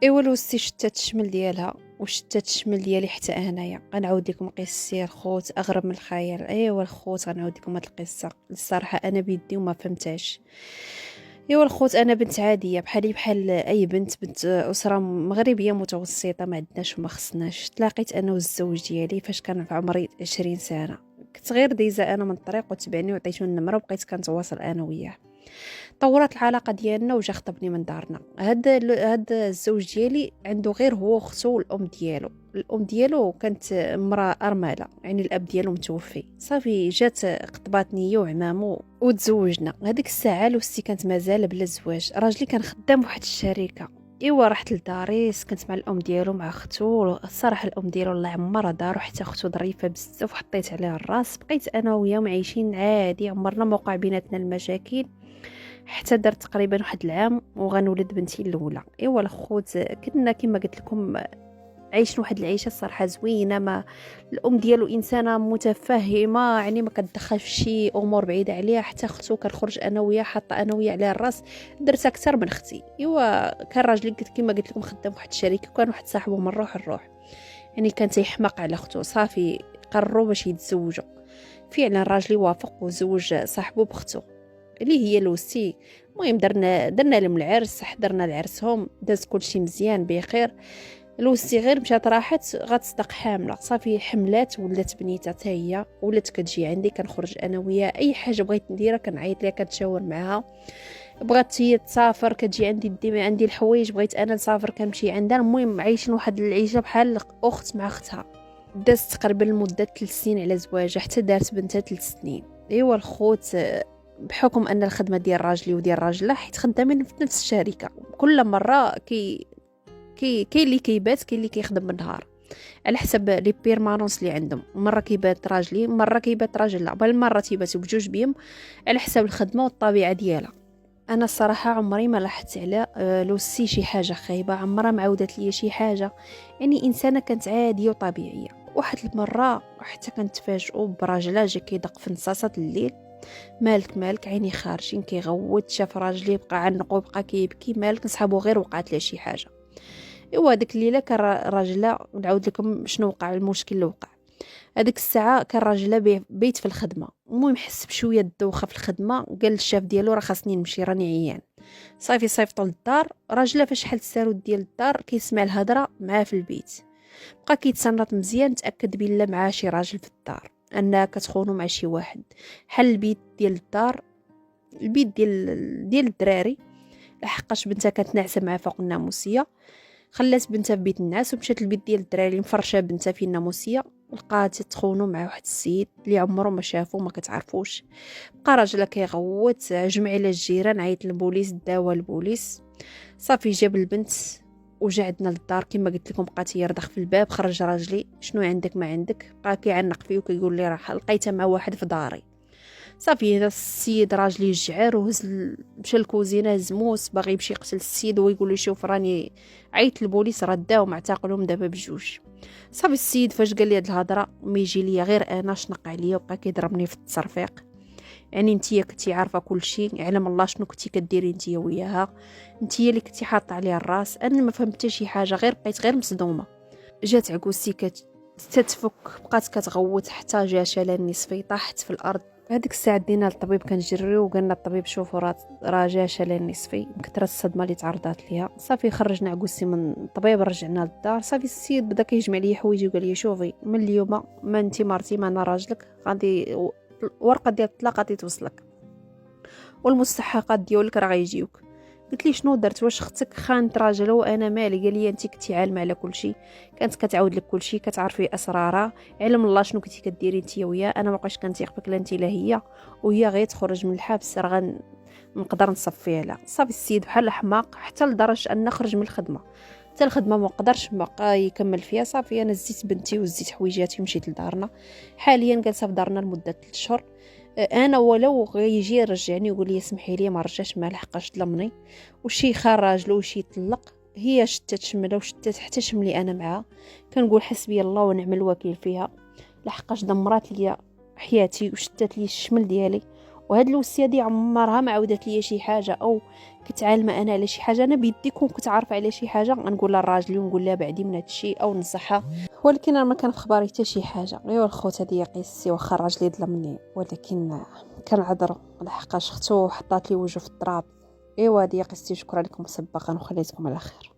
ايوا الوستي شتات الشمل ديالها وشتات الشمل ديالي حتى انايا. غنعاود لكم قصه الخوت اغرب من الخيال. ايوا الخوت غنعاود لكم هاد القصه الصراحه انا بيدي وما فهمتهاش. ايوا الخوت انا بنت عاديه بحالي بحال اي بنت اسره مغربيه متوسطه، ما عندناش وما خصناش. تلاقيت انا والزوج ديالي فاش كان في عمري 20 سنه. كنت غير دايزه انا من الطريق وتبعني وعطيتو النمره وبقيت كنتواصل انا وياه. طورت العلاقه ديالنا وجا خطبني من دارنا. هاد الزوج ديالي عنده غير هو اختو والام ديالو. الام ديالو كانت امراه ارمله، يعني الاب ديالو متوفي. صافي جات خطباتني هي وعمامو وتزوجنا. هذيك الساعه لوستي كانت مازال بلا زواج. راجلي كان خدام واحد الشركه. ايوا رحت لداري سكنت مع الام ديالو مع اختو. الصراحه الام ديالو الله يعمرها دارو، حتى اختو ظريفه بزاف وحطيت عليها الراس. بقيت انا وياهم عايشين عادي، عمرنا ما وقع بيناتنا المشاكل حتى درت تقريبا واحد العام وغنولد بنتي الاولى. ايوا الخوت كنا كما قلت لكم عايشين واحد العيشه الصراحه زوينه. ما الام ديالو انسانه متفهمه، يعني ما كتدخل في شي امور بعيده عليها. حتى اختو كنخرج انا وياه، حاطه انا وياه على الراس، درت اكثر من اختي. ايوا كان راجلي كما قلت لكم خدام واحد الشركه، وكان واحد صاحبه من روح الروح، يعني كان تيحماق على اختو. صافي قرروا باش يتزوجوا. فعلا راجلي وافق وزوج صاحبه باختو اللي هي لوسي. المهم درنا لهم العرس، حضرنا لعرسهم، داز كلشي مزيان بخير. لوسي غير مشات راحت غتصدق حامله. صافي حملات ولات بنيتها حتى هي، ولات كتجي عندي كنخرج انا وياها. اي حاجه بغيت نديرها كنعيط ليها كنتشاور معاها. بغات هي تسافر كتجي عندي ديما عندي الحوايج، بغيت انا نسافر كنمشي عندها. المهم عايشين واحد العيشه بحال اخت مع اختها. دازت تقريبا لمده 3 سنين على زواجها حتى دارت بنتها 3 سنين. ايوا الخوت بحكم ان الخدمه ديال راجلي وديال راجلها حيت خدامين في نفس الشركه، كل مره كاين اللي كيبات كاين اللي كيخدم بالنهار على حسب لي بيرمانونس اللي عندهم. مره كيبات راجلي مره كيبات راجلها، بل مره تيباتوا بجوج بيهم على حسب الخدمه والطبيعه ديالها. انا الصراحه عمري ما لاحظت على لوسي شي حاجه خايبه، عمرها ما عاودت لي شي حاجه. يعني انسانه كانت عاديه وطبيعيه. واحد المره حتى كنتفاجئوا براجلها جا كيدق في نصاصه الليل. مالك عيني خارجين كيغوت، شاف راجلي بقى عنقو بقى كيبكي. مالك نصحابو غير وقعت ليه شي حاجه. ايوا هذيك الليله كان راجلها نعاود لكم شنو وقع المشكل اللي وقع. هذيك الساعه كان راجلها بيت في الخدمه. المهم حس بشويه الدوخه في الخدمه، قال للشاف ديالو راه خاصني نمشي راني عيان. صافي صيفطوا للدار. راجلها فاش حل الساروت ديال الدار كيسمع الهضره معاه في البيت. بقى كيتصنت مزيان، تاكد بلا معاه شي راجل في الدار، انها كتخونو مع شي واحد. حل البيت ديال الدار، البيت ديال الدراري، لحقاش بنتها كانت ناعسه معاه فوق الناموسيه. خلات بنتها في بيت الناس ومشات للبيت ديال الدراري مفرشه بنتها في الناموسيه. لقات تخونوا مع واحد السيد اللي عمره ما شافو ما كتعرفوش. بقى راجلها كيغوت، جمع على الجيران، عيط للبوليس، داوا البوليس. صافي جاب البنت وجا عندنا للدار. كما قلت لكم بقات هي رضخ في الباب. خرج راجلي شنو عندك ما عندك، بقى كيعنق فيه وكيقول لي راه لقيتها مع واحد في داري. صافي هذا السيد راجلي الجعار وهز مشى للكوزينه هز موس باغي يمشي يقتل السيد ويقول له شوف راني عيط البوليس راه داو معتقلهم دابا بجوج. صافي السيد فاش قال لي هاد الهضره ما يجي ليا غير انا شنق عليا وبقى كيضربني في التصرفيق. يعني نتيا كنتي عارفه كل شيء، يعلم الله شنو كنتي كديري نتيا وياها، نتيا اللي كنتي حاطه عليها الراس. انا ما فهمت حتى شي حاجه، غير بقيت غير مصدومه. جات عكوستي تتفك، بقات كتغوت حتى جا شلل نصفي، طاحت في الارض. هذيك الساعه دينا للطبيب كنجريو وقالنا الطبيب شوفوا راه جا شلل نصفي من كثر الصدمه اللي تعرضات ليها. صافي خرجنا عكوستي من الطبيب، رجعنا للدار. صافي السيد بدا كيجمع لي حوايجي وقال لي شوفي من اليوم ما انت مرتي ما انا راجلك، غادي الورقه ديال الطلاق غادي توصلك والمستحقات ديالك راه غيجيوك. قلت لي شنو درت؟ واش اختك خانت راجلها وانا مالي؟ قال لي انت كنتي عالمه على كل شيء، كانت كتعاود لك كل شيء، كتعرفي اسرارها، علم الله شنو كنتي كديري انت وياه. انا ما بقيتش كنثيق بك لا انت لا هي، وهي غير تخرج من الحبس راه نقدر نصفيها لها. صافي السيد بحال حماق حتى لدرجه ان خرج من الخدمه. حتى الخدمه ما قدرش بقى يكمل فيها. صافي انا زيت بنتي وزيت حويجاتي ومشيت لدارنا. حاليا جالسه في دارنا لمده 3 شهور. انا ولو غيجي يرجعني ويقول لي سمحي لي ما رجعش ما لحقاش ظلمني وشي خرج له وشي يطلق، هي شتات شمله وشتات حتى شملي انا معها. كنقول حسبي الله ونعم الوكيل فيها، لحقاش دمرات لي حياتي وشتات لي الشمل ديالي وهاد الوصيه دي عمرها ما عاودت ليا شي حاجه او كنت عالمه انا على شي حاجه. انا بيدي كنت عارفه على شي حاجه غنقول لها لراجلي ونقول لها بعدي من هادشي او ننصحها، ولكن انا ما كان في خباري حتى شي حاجه. ايوا الخوت هذه قصتي، واخا راجلي ظلمني ولكن كنعذرو لحقاش اختو حطات لي وجه في التراب. ايوا هذه قصتي، شكرا لكم مسبقا وخليتكم على خير.